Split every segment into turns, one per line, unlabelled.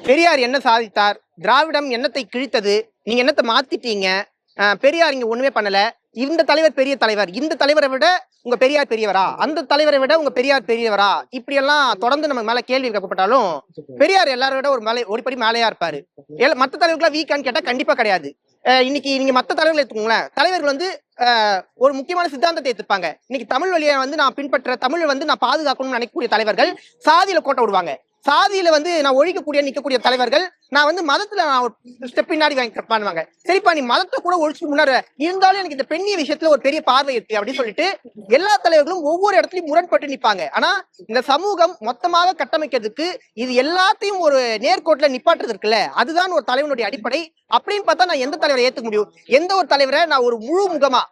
பெரியார் என்ன சாதித்தார், திராவிடம் என்னத்தை கிழித்தது, நீங்க என்னத்தை மாத்திட்டீங்க, பெரியார் இங்க ஒண்ணுமே பண்ணல, இந்த தலைவர் பெரிய தலைவர், இந்த தலைவரை விட உங்க பெரியார் பெரியவரா, அந்த தலைவரை விட உங்க பெரியார் பெரியவரா, இப்படி எல்லாம் தொடர்ந்து நம்ம மேல கேள்வி கேட்கப்பட்டாலும் பெரியார் எல்லாரை விட ஒரு படி மேலையா இருப்பாரு. மத்த தலைவர்களா வீக்கான்னு கேட்டா கண்டிப்பா கிடையாது. இன்னைக்கு நீங்க மத்த தலைவர்கள் எடுத்துக்கோங்களேன், தலைவர்கள் வந்து ஒரு முக்கியமான சித்தாந்தத்தை எடுத்துப்பாங்க. இன்னைக்கு தமிழ் வழியை வந்து நான் பின்பற்ற, தமிழ் வந்து நான் பாதுகாக்கணும்னு நினைக்கக்கூடிய தலைவர்கள் சாதியில கோட்டை விடுவாங்க. சாதியில வந்து நான் ஒழிக்கக்கூடிய நிக்கக்கூடிய தலைவர்கள் நான் வந்து மதத்துல நான் ஒரு ஸ்டெப் பின்னாடி பண்ணுவாங்க. சரிப்பா நீ மதத்தை கூட ஒழிச்சு முன்னாடி இருந்தாலும் எனக்கு இந்த பெண்ணிய விஷயத்துல ஒரு பெரிய பார்வை இருக்கு அப்படின்னு சொல்லிட்டு எல்லா தலைவர்களும் ஒவ்வொரு இடத்துலயும் முரண்பட்டு நிற்பாங்க. ஆனா இந்த சமூகம் மொத்தமாக கட்டமைக்கிறதுக்கு இது எல்லாத்தையும் ஒரு நேர்கோட்டுல நிப்பாட்டுறது இருக்குல்ல, அதுதான் ஒரு தலைவனுடைய அடிப்படை. அப்படின்னு பார்த்தா நான் எந்த தலைவரை ஏத்துக்க முடியும்? எந்த ஒரு தலைவரை நான் ஒரு முழு முகமா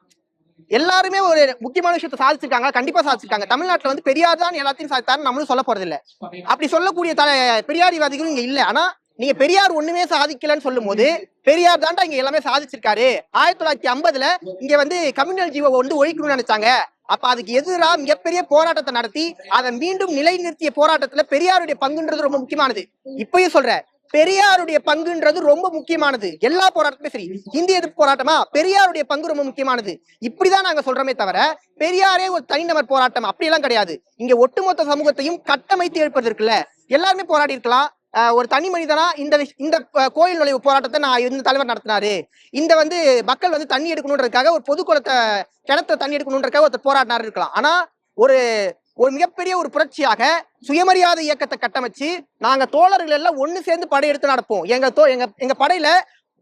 எல்லாருமே ஒரு முக்கியமான விஷயத்த சாதிச்சிருக்காங்க, கண்டிப்பா சாதிச்சிருக்காங்க. தமிழ்நாட்டுல வந்து பெரியார் தான் எல்லாத்தையும் சாதித்தாரு நம்மளும் சொல்ல போறது இல்ல. அப்படி சொல்லக்கூடிய பெரியாரிவாதிகளும் இங்க இல்ல. ஆனா நீங்க பெரியார் ஒண்ணுமே சாதிக்கலன்னு சொல்லும் போது பெரியார் தான்டா இங்க எல்லாமே சாதிச்சிருக்காரு. 1950 இங்க வந்து கம்யூனல் ஜீவோ வந்து ஒழிக்கணும்னு நினைச்சாங்க. அப்ப அதுக்கு எதிராக மிகப்பெரிய போராட்டத்தை நடத்தி அதை மீண்டும் நிலைநிறுத்திய போராட்டத்துல பெரியாருடைய பங்குன்றது ரொம்ப முக்கியமானது. இப்பயும் சொல்ற, பெரியாருடைய பங்குன்றது ரொம்ப முக்கியமானது. எல்லா போராட்டமே சரி, இந்திய எதிர்ப்பு போராட்டமா, பெரியாருடைய பங்கு ரொம்ப முக்கியமானது. இப்படிதான் நாங்க சொல்றோமே தவிர பெரியாரே ஒரு தனிநபர் போராட்டம் அப்படியெல்லாம் கிடையாது. இங்க ஒட்டுமொத்த சமூகத்தையும் கட்டமைத்து எழுப்பது இருக்குல்ல, எல்லாருமே போராடி இருக்கலாம். ஒரு தனி மனிதனா இந்த கோயில் நுழைவு போராட்டத்தை நான் இந்த தலைவர் நடத்தினாரு, இந்த வந்து மக்கள் வந்து தண்ணி எடுக்கணுன்றதுக்காக ஒரு பொது குளத்தை கிணத்துல தண்ணி எடுக்கணுன்றதுக்காக ஒருத்தர் போராடினாரு இருக்கலாம். ஆனா ஒரு ஒரு மிகப்பெரிய ஒரு புரட்சியாக சுயமரியாதை இயக்கத்தை கட்டமைச்சு நாங்க தோழர்கள் எல்லாம் ஒண்ணு சேர்ந்து படையெடுத்து நடப்போம். எங்க படையில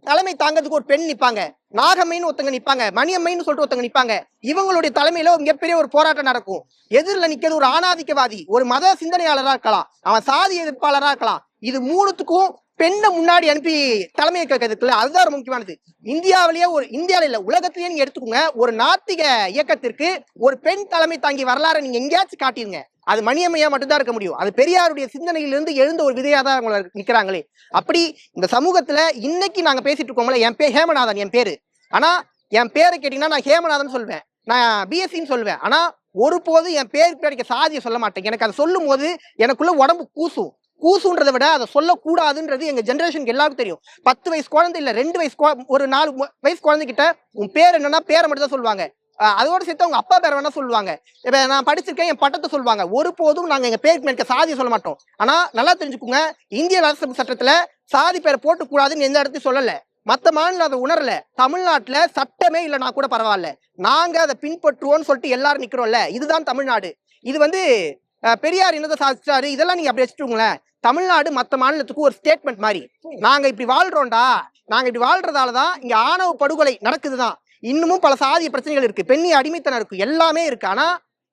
தலைமை தாங்கிறதுக்கு ஒரு பெண் நிப்பாங்க, நாகம்மைன்னு ஒருத்தங்க நிப்பாங்க, மணியம்மைன்னு சொல்லிட்டு ஒருத்தங்க நிப்பாங்க. இவங்களுடைய தலைமையில ஒரு மிகப்பெரிய ஒரு போராட்டம் நடக்கும். எதிரில் நிக்கிறது ஒரு ஆணாதிக்கவாதி, ஒரு மத சிந்தனையாளராக இருக்கலாம், அவன் சாதி எதிர்ப்பாளராக இருக்கலாம். இது மூணுத்துக்கும் பெண்ணை முன்னாடி அனுப்பி தலைமையை கேட்கறதுக்குள்ள அதுதான் ரொம்ப முக்கியமானது. இந்தியாவிலேயே இந்தியாவில இல்ல உலகத்திலேயே நீங்க எடுத்துக்கோங்க, ஒரு நாத்திக இயக்கத்திற்கு ஒரு பெண் தலைமை தாங்கி வரலாறு நீங்க எங்கேயாச்சும் காட்டிருங்க, அது மணியம்மையா மட்டும்தான் இருக்க முடியும். அது பெரியாருடைய சிந்தனையிலிருந்து எழுந்த ஒரு விதையா தான் அவங்க நிக்கிறாங்களே. அப்படி இந்த சமூகத்துல இன்னைக்கு நாங்க பேசிட்டு இருக்கோம்ல, என் பேர் ஹேமநாதன் என் பேரு. ஆனா என் பேரை கேட்டீங்கன்னா நான் ஹேமநாதன் சொல்லுவேன், நான் பிஎஸ்சின்னு சொல்லுவேன். ஆனா ஒருபோது என் பேருக்கு பின்னாடி சாதியை சொல்ல மாட்டேன். எனக்கு அதை சொல்லும் போது எனக்குள்ள உடம்பு கூசுன்றதை விட அதை சொல்லக்கூடாதுன்றது எங்க ஜென்ரேஷனுக்கு எல்லாருக்கும் தெரியும். 10 வயசு குழந்தை இல்ல, 2 வயசு ஒரு 4 வயசு குழந்தைகிட்ட உன் பேர் என்னன்னா பேரை மட்டும் தான் சொல்லுவாங்க. அதோட சேர்த்து அவங்க அப்பா பேரை வேணா சொல்லுவாங்க. இப்ப நான் படிச்சிருக்கேன் என் பட்டத்தை சொல்லுவாங்க. ஒருபோதும் நாங்க எங்க பேருக்கு மேற்க சாதியை சொல்ல மாட்டோம். ஆனா நல்லா தெரிஞ்சுக்கோங்க, இந்திய அரசு சட்டத்துல சாதி பேரை போட்டு கூடாதுன்னு எந்த இடத்தையும் சொல்லல. மத்த மாநிலம் அதை உணரல. தமிழ்நாட்டுல சட்டமே இல்லைன்னா கூட பரவாயில்ல, நாங்க அதை பின்பற்றுவோம்னு சொல்லிட்டு எல்லாரும் நிக்கிறோம்ல, இதுதான் தமிழ்நாடு. இது வந்து பெரியார் என்னதை சாதிச்சாரு இதெல்லாம் நீங்க அப்படி வச்சுட்டுங்களேன். தமிழ்நாடு மத்த மாநிலத்துக்கு ஒரு ஸ்டேட்மெண்ட் மாதிரி, நாங்க இப்படி வாழ்றோம்டா, நாங்க இப்படி வாழ்றதாலதான் இங்க ஆணவ படுகொலை நடக்குதுதான், இன்னமும் பல சாதிய பிரச்சனைகள் இருக்கு, பெண்ணிய அடிமைத்தனம் இருக்கு, எல்லாமே இருக்கு. ஆனா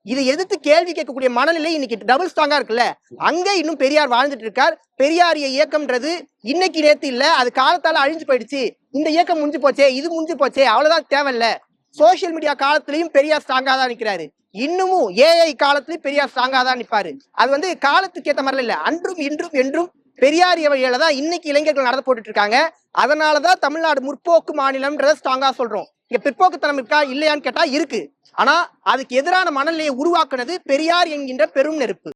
இதை எதிர்த்து கேள்வி கேட்கக்கூடிய மனநிலை இன்னைக்கு டபுள் ஸ்ட்ராங்கா இருக்குல்ல, அங்க இன்னும் பெரியார் வாழ்ந்துட்டு இருக்கார். பெரியாரிய இயக்கம்ன்றது இன்னைக்கு நேத்து இல்ல, அது காலத்தால அழிஞ்சு போயிடுச்சு. இந்த இயக்கம் முடிஞ்சு போச்சே, இது முடிஞ்சு போச்சே, அவ்வளவுதான் தேவையில்ல. சோசியல் மீடியா காலத்திலையும் பெரியார் ஸ்ட்ராங்கா தான் நிக்கிறாரு. இன்னமும் ஏஐ காலத்திலயும் பெரியார் ஸ்ட்ராங்கா தான் நிப்பாரு. அது வந்து காலத்துக்கு ஏற்ற மாதிரி இல்ல, அன்றும் இன்றும் என்றும் பெரியாரிய வழியில தான் இன்னைக்கு இளைஞர்கள் நடந்து போட்டுட்டு இருக்காங்க. அதனாலதான் தமிழ்நாடு முற்போக்கு மாநிலம்ன்றத ஸ்ட்ராங்கா சொல்றோம். இங்க பிற்போக்குத்தனம் இருக்கா இல்லையான்னு கேட்டா இருக்கு. ஆனா அதுக்கு எதிரான மனநிலையை உருவாக்குனது பெரியார் என்கின்ற பெரும் நெருப்பு.